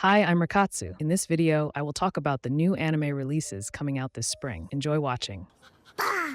Hi, I'm Rikatsu. In this video, I will talk about the new anime releases coming out this spring. Enjoy watching.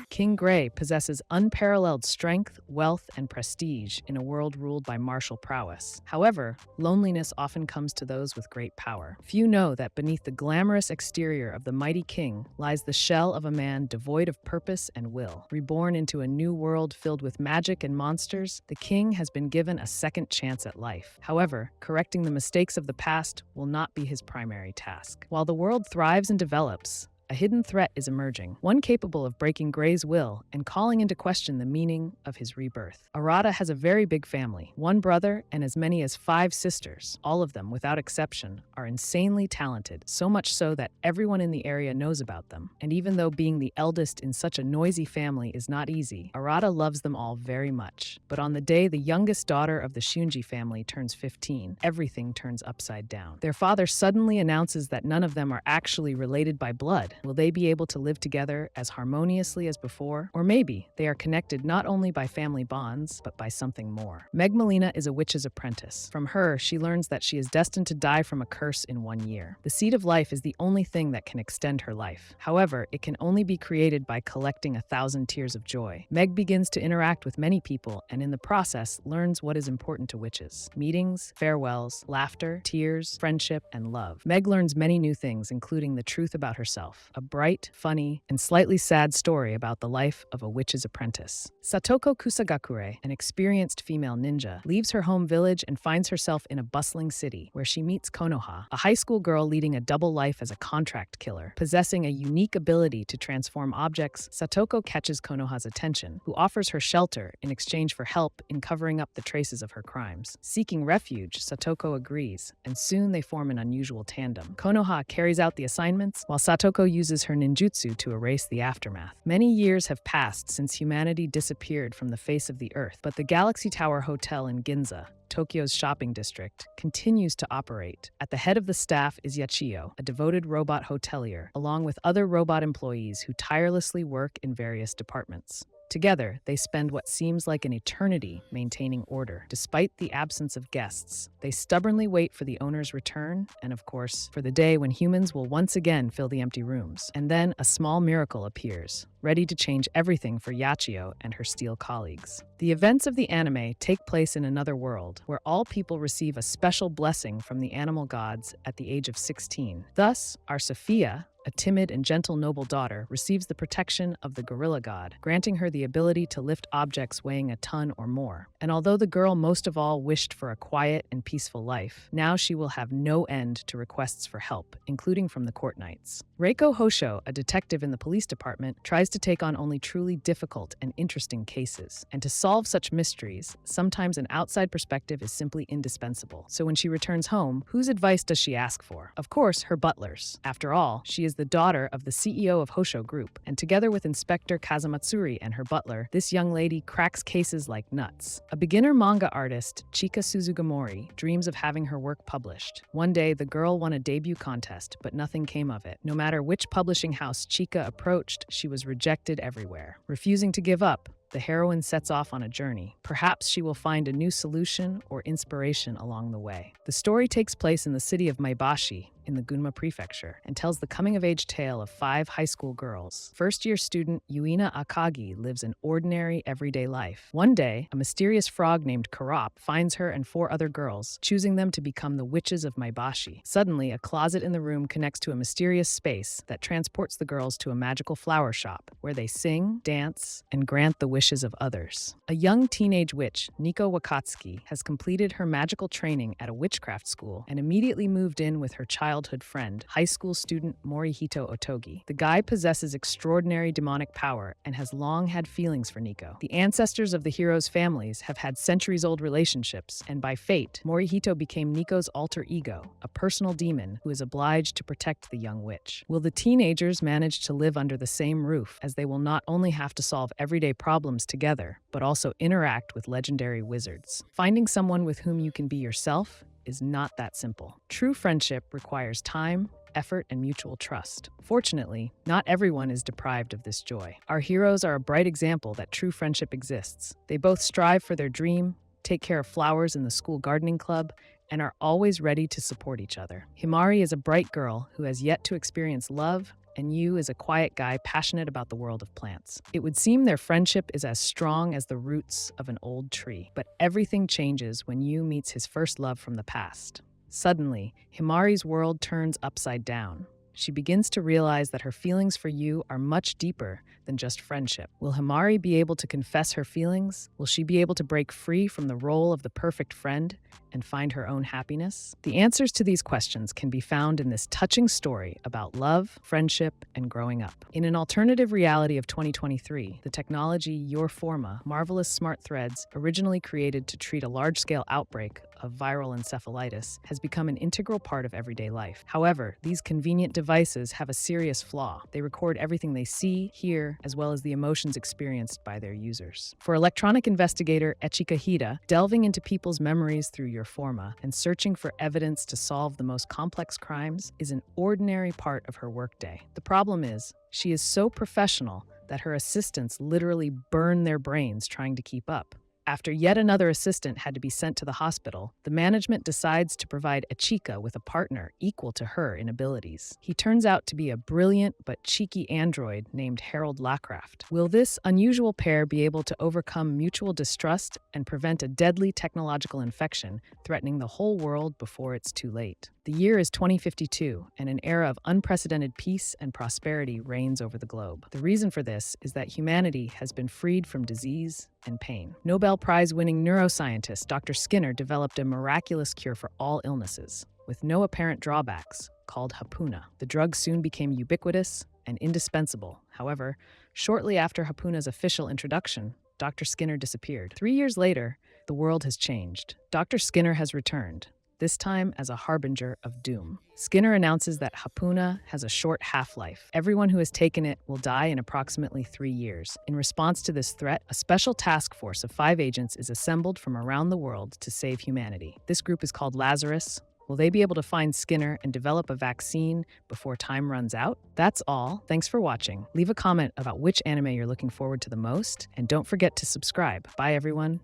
King Gray possesses unparalleled strength, wealth, and prestige in a world ruled by martial prowess. However, loneliness often comes to those with great power. Few know that beneath the glamorous exterior of the mighty king lies the shell of a man devoid of purpose and will. Reborn into a new world filled with magic and monsters, the king has been given a second chance at life. However, correcting the mistakes of the past will not be his primary task. While the world thrives and develops, a hidden threat is emerging, one capable of breaking Gray's will and calling into question the meaning of his rebirth. Arata has a very big family, one brother and as many as 5 sisters. All of them, without exception, are insanely talented, so much so that everyone in the area knows about them. And even though being the eldest in such a noisy family is not easy, Arata loves them all very much. But on the day the youngest daughter of the Shiunji family turns 15, everything turns upside down. Their father suddenly announces that none of them are actually related by blood. Will they be able to live together as harmoniously as before? Or maybe they are connected not only by family bonds, but by something more. Meg Melina is a witch's apprentice. From her, she learns that she is destined to die from a curse in 1 year. The seed of life is the only thing that can extend her life. However, it can only be created by collecting 1,000 tears of joy. Meg begins to interact with many people and in the process learns what is important to witches: meetings, farewells, laughter, tears, friendship, and love. Meg learns many new things, including the truth about herself. A bright, funny, and slightly sad story about the life of a witch's apprentice. Satoko Kusagakure, an experienced female ninja, leaves her home village and finds herself in a bustling city, where she meets Konoha, a high school girl leading a double life as a contract killer. Possessing a unique ability to transform objects, Satoko catches Konoha's attention, who offers her shelter in exchange for help in covering up the traces of her crimes. Seeking refuge, Satoko agrees, and soon they form an unusual tandem. Konoha carries out the assignments, while Satoko uses her ninjutsu to erase the aftermath. Many years have passed since humanity disappeared from the face of the earth, but the Galaxy Tower Hotel in Ginza, Tokyo's shopping district, continues to operate. At the head of the staff is Yachiyo, a devoted robot hotelier, along with other robot employees who tirelessly work in various departments. Together, they spend what seems like an eternity maintaining order. Despite the absence of guests, they stubbornly wait for the owner's return and, of course, for the day when humans will once again fill the empty rooms. And then a small miracle appears, ready to change everything for Yachiyo and her steel colleagues. The events of the anime take place in another world, where all people receive a special blessing from the animal gods at the age of 16. Thus, our Sophia, a timid and gentle noble daughter, receives the protection of the gorilla god, granting her the ability to lift objects weighing a ton or more. And although the girl most of all wished for a quiet and peaceful life, now she will have no end to requests for help, including from the court knights. Reiko Hosho, a detective in the police department, tries to take on only truly difficult and interesting cases. And to solve such mysteries, sometimes an outside perspective is simply indispensable. So when she returns home, whose advice does she ask for? Of course, her butler's. After all, she is the daughter of the CEO of Hosho Group, and together with Inspector Kazamatsuri and her butler, this young lady cracks cases like nuts. A beginner manga artist, Chika Suzugamori, dreams of having her work published. One day, the girl won a debut contest, but nothing came of it. No matter which publishing house Chika approached, she was rejected everywhere. Refusing to give up, the heroine sets off on a journey. Perhaps she will find a new solution or inspiration along the way. The story takes place in the city of Maebashi, in the Gunma Prefecture, and tells the coming-of-age tale of 5 high school girls. First-year student Yuina Akagi lives an ordinary, everyday life. One day, a mysterious frog named Karop finds her and 4 other girls, choosing them to become the witches of Maebashi. Suddenly, a closet in the room connects to a mysterious space that transports the girls to a magical flower shop, where they sing, dance, and grant the wishes of others. A young teenage witch, Nico Wakatsuki, has completed her magical training at a witchcraft school and immediately moved in with her childhood friend, high school student Morihito Otogi. The guy possesses extraordinary demonic power and has long had feelings for Nico. The ancestors of the heroes' families have had centuries-old relationships, and by fate, Morihito became Nico's alter ego, a personal demon who is obliged to protect the young witch. Will the teenagers manage to live under the same roof, as they will not only have to solve everyday problems together, but also interact with legendary wizards? Finding someone with whom you can be yourself is not that simple. True friendship requires time, effort, and mutual trust. Fortunately, not everyone is deprived of this joy. Our heroes are a bright example that true friendship exists. They both strive for their dream, take care of flowers in the school gardening club, and are always ready to support each other. Himari is a bright girl who has yet to experience love, and Yu is a quiet guy passionate about the world of plants. It would seem their friendship is as strong as the roots of an old tree. But everything changes when Yu meets his first love from the past. Suddenly, Himari's world turns upside down. She begins to realize that her feelings for Yu are much deeper than just friendship. Will Himari be able to confess her feelings? Will she be able to break free from the role of the perfect friend and find her own happiness? The answers to these questions can be found in this touching story about love, friendship, and growing up. In an alternative reality of 2023, the technology Your Forma, marvelous smart threads originally created to treat a large-scale outbreak of viral encephalitis, has become an integral part of everyday life. However, these convenient devices have a serious flaw. They record everything they see, hear, as well as the emotions experienced by their users. For electronic investigator Echika Hida, delving into people's memories through Your Forma and searching for evidence to solve the most complex crimes is an ordinary part of her workday. The problem is, she is so professional that her assistants literally burn their brains trying to keep up. After yet another assistant had to be sent to the hospital, the management decides to provide Echika with a partner equal to her in abilities. He turns out to be a brilliant but cheeky android named Harold Lacraft. Will this unusual pair be able to overcome mutual distrust and prevent a deadly technological infection threatening the whole world before it's too late? The year is 2052, and an era of unprecedented peace and prosperity reigns over the globe. The reason for this is that humanity has been freed from disease and pain. Nobel Prize-winning neuroscientist Dr. Skinner developed a miraculous cure for all illnesses, with no apparent drawbacks, called Hapuna. The drug soon became ubiquitous and indispensable. However, shortly after Hapuna's official introduction, Dr. Skinner disappeared. 3 years later, the world has changed. Dr. Skinner has returned, this time as a harbinger of doom. Skinner announces that Hapuna has a short half-life. Everyone who has taken it will die in approximately 3 years. In response to this threat, a special task force of 5 agents is assembled from around the world to save humanity. This group is called Lazarus. Will they be able to find Skinner and develop a vaccine before time runs out? That's all. Thanks for watching. Leave a comment about which anime you're looking forward to the most, and don't forget to subscribe. Bye, everyone.